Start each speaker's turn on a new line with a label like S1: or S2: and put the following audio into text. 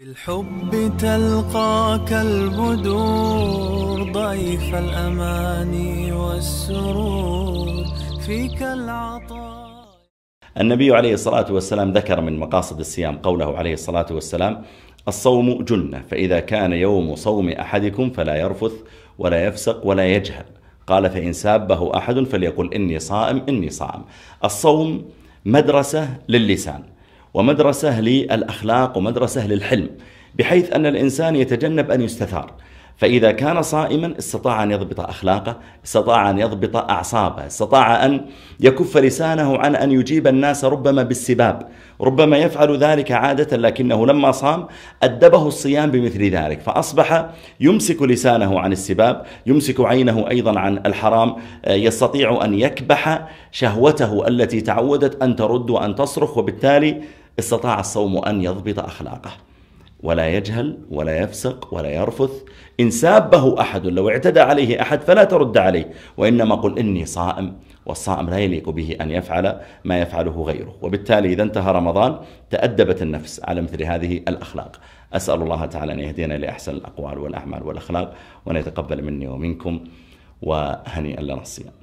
S1: بالحب تلقاك البدور ضيف الأماني والسرور فيك العطاء.
S2: النبي عليه الصلاة والسلام ذكر من مقاصد الصيام قوله عليه الصلاة والسلام: الصوم جنة، فإذا كان يوم صوم أحدكم فلا يرفث ولا يفسق ولا يجهل. قال: فإن سابه أحد فليقل إني صائم إني صائم. الصوم مدرسة للسان، ومدرسة للأخلاق، ومدرسة للحلم، بحيث أن الإنسان يتجنب أن يستثار. فإذا كان صائما استطاع أن يضبط أخلاقه، استطاع أن يضبط أعصابه، استطاع أن يكف لسانه عن أن يجيب الناس ربما بالسباب، ربما يفعل ذلك عادة، لكنه لما صام أدبه الصيام بمثل ذلك، فأصبح يمسك لسانه عن السباب، يمسك عينه أيضا عن الحرام، يستطيع أن يكبح شهوته التي تعودت أن ترد وأن تصرخ، وبالتالي استطاع الصوم أن يضبط أخلاقه، ولا يجهل ولا يفسق ولا يرفث. إن سابه أحد، لو اعتدى عليه أحد فلا ترد عليه، وإنما قل إني صائم، والصائم لا يليق به أن يفعل ما يفعله غيره. وبالتالي إذا انتهى رمضان تأدبت النفس على مثل هذه الأخلاق. أسأل الله تعالى أن يهدينا لأحسن الأقوال والأعمال والأخلاق، وأن يتقبل مني ومنكم، وهنيئا لنا الصيام.